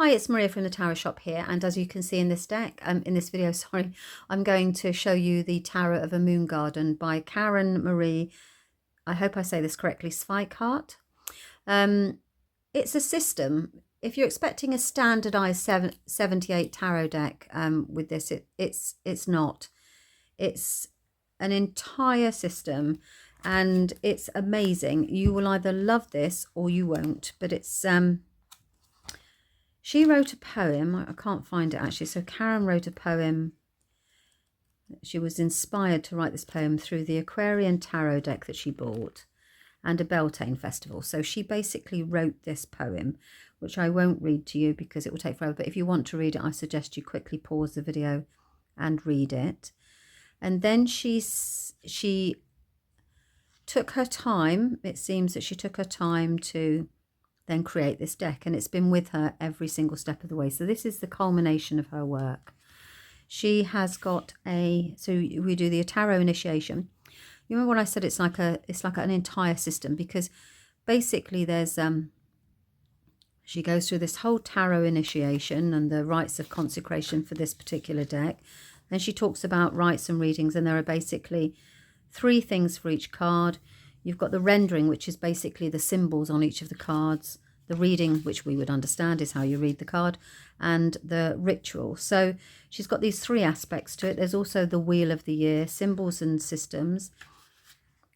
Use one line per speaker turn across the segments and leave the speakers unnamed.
Hi, it's Maria from the Tarot Shop here, and as you can see in this deck, in this video, sorry, I'm going to show you the Tarot of a Moon Garden by Karen Marie, I hope I say this correctly, Sweikhardt. It's a system. If you're expecting a standardized 78 tarot deck with this, it's not. It's an entire system, and it's amazing. You will either love this or you won't, but it's she wrote a poem. I can't find it actually. So Karen wrote a poem. She was inspired to write this poem through the Aquarian tarot deck that she bought and a Beltane festival. So she basically wrote this poem, which I won't read to you because it will take forever. But if you want to read it, I suggest you quickly pause the video and read it. And then she took her time. It seems that she took her time to then create this deck, and it's been with her every single step of the way. So this is the culmination of her work. She has got so we do the tarot initiation. You remember when I said it's like an entire system, because basically there's she goes through this whole tarot initiation and the rites of consecration for this particular deck. Then she talks about rites and readings, and there are basically 3 things for each card. You've got the rendering, which is basically the symbols on each of the cards. The reading, which we would understand is how you read the card, and the ritual. So she's got these 3 aspects to it. There's also the Wheel of the Year, symbols and systems.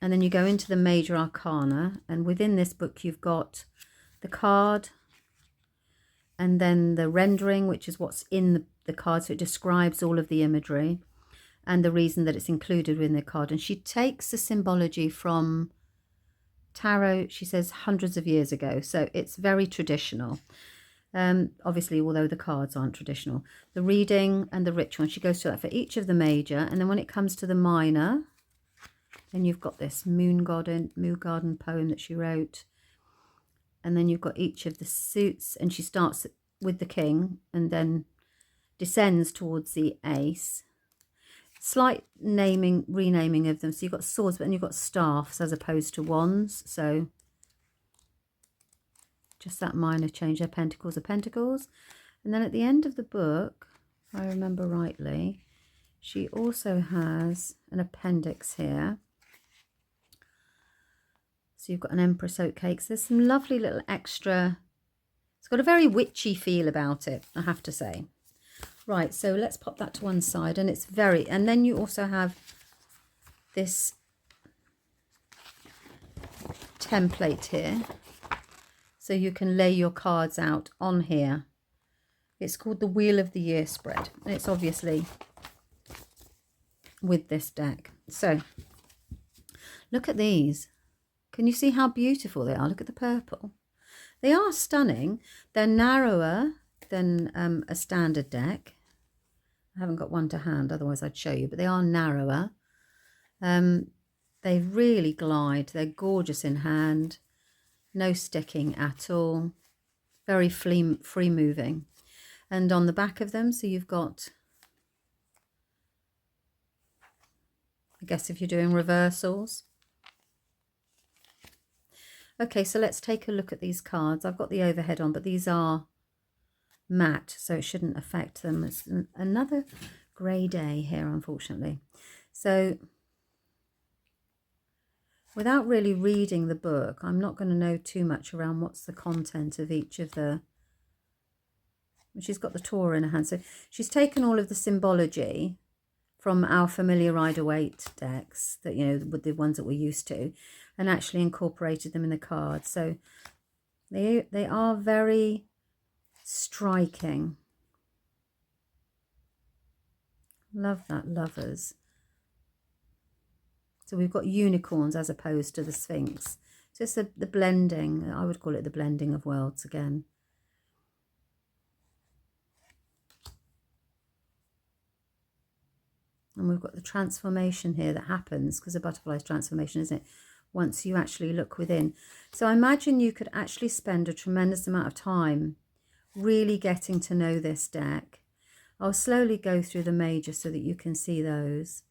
And then you go into the major arcana, and within this book you've got the card, and then the rendering, which is what's in the card. So it describes all of the imagery and the reason that it's included within the card. And she takes the symbology from tarot, she says, hundreds of years ago. So it's very traditional. Obviously, although the cards aren't traditional. The reading and the ritual, and she goes through that for each of the major. And then when it comes to the minor, then you've got this moon garden poem that she wrote. And then you've got each of the suits, and she starts with the king and then descends towards the ace. Slight renaming of them. So you've got swords, but then you've got staffs as opposed to wands. So just that minor change there. Pentacles are pentacles. And then at the end of the book, if I remember rightly, she also has an appendix here. So you've got an Empress Oatcakes. There's some lovely little extra. It's got a very witchy feel about it, I have to say. Right, so let's pop that to one side, and it's very, and then you also have this template here, so you can lay your cards out on here. It's called the Wheel of the Year spread, and it's obviously with this deck. So look at these. Can you see how beautiful they are? Look at the purple. They are stunning. They're narrower than a standard deck. I haven't got one to hand, otherwise I'd show you, but they are narrower. They really glide. They're gorgeous in hand. No sticking at all. Very free moving. And on the back of them, so you've got, I guess if you're doing reversals. Okay, so let's take a look at these cards. I've got the overhead on, but these are matte, so it shouldn't affect them. It's another grey day here, unfortunately. So without really reading the book, I'm not going to know too much around what's the content of each of the. She's got the Torah in her hand, so she's taken all of the symbology from our familiar Rider-Waite decks, that, you know, with the ones that we're used to, and actually incorporated them in the cards. So they are very striking. Love that, Lovers. So we've got unicorns as opposed to the Sphinx. So it's the blending, I would call it the blending of worlds again. And we've got the transformation here that happens, because a butterfly's transformation, isn't it? Once you actually look within. So I imagine you could actually spend a tremendous amount of time really getting to know this deck. I'll slowly go through the major so that you can see those.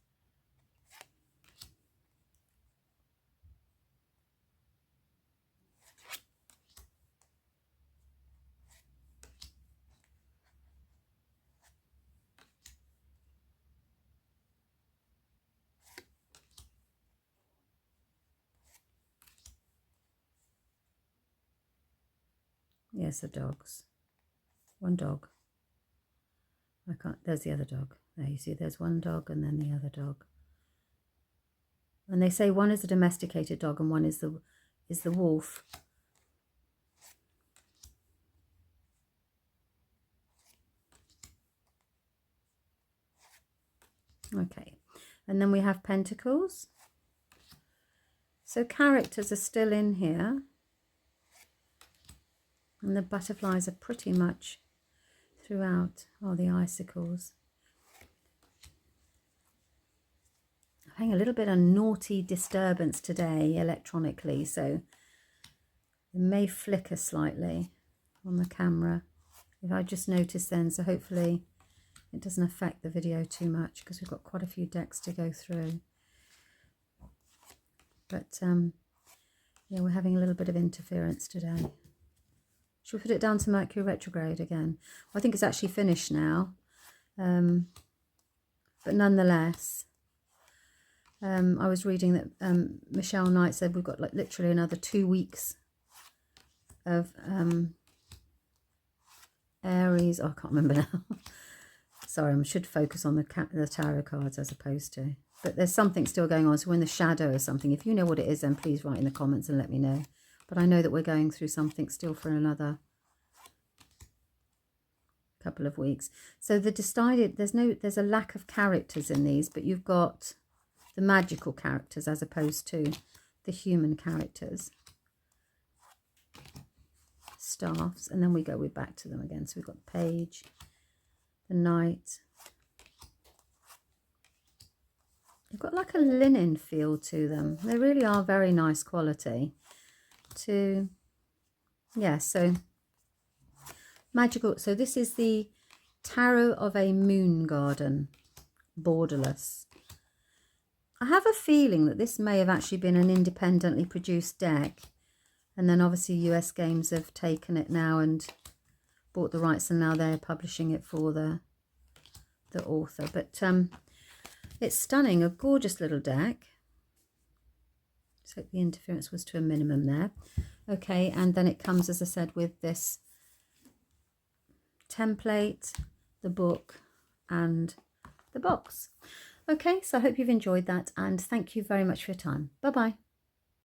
Yes, the dogs. One dog. I can't, there's the other dog. There, you see, there's one dog and then the other dog. And they say one is a domesticated dog and one is the wolf. Okay, and then we have pentacles. So characters are still in here. And the butterflies are pretty much throughout. Oh, the icicles. I'm having a little bit of naughty disturbance today electronically, so it may flicker slightly on the camera. If I just notice then, so hopefully it doesn't affect the video too much because we've got quite a few decks to go through. But yeah, we're having a little bit of interference today. Should we put it down to Mercury retrograde again? Well, I think it's actually finished now. But nonetheless, I was reading that Michelle Knight said we've got like literally another 2 weeks of Aries. Oh, I can't remember now. Sorry, I should focus on the tarot cards as opposed to. But there's something still going on. So we're in the shadow of something. If you know what it is, then please write in the comments and let me know. But I know that we're going through something still for another couple of weeks. So there's a lack of characters in these, but you've got the magical characters as opposed to the human characters. Staffs, and then we're back to them again. So we've got the page, the knight. They've got like a linen feel to them. They really are very nice quality. Yeah, so magical. So this is the Tarot of a Moon Garden, borderless. I have a feeling that this may have actually been an independently produced deck, and then obviously US Games have taken it now and bought the rights, and now they're publishing it for the author. But it's stunning, a gorgeous little deck. So the interference was to a minimum there. Okay, and then it comes, as I said, with this template, the book, and the box. Okay, so I hope you've enjoyed that, and thank you very much for your time. Bye-bye.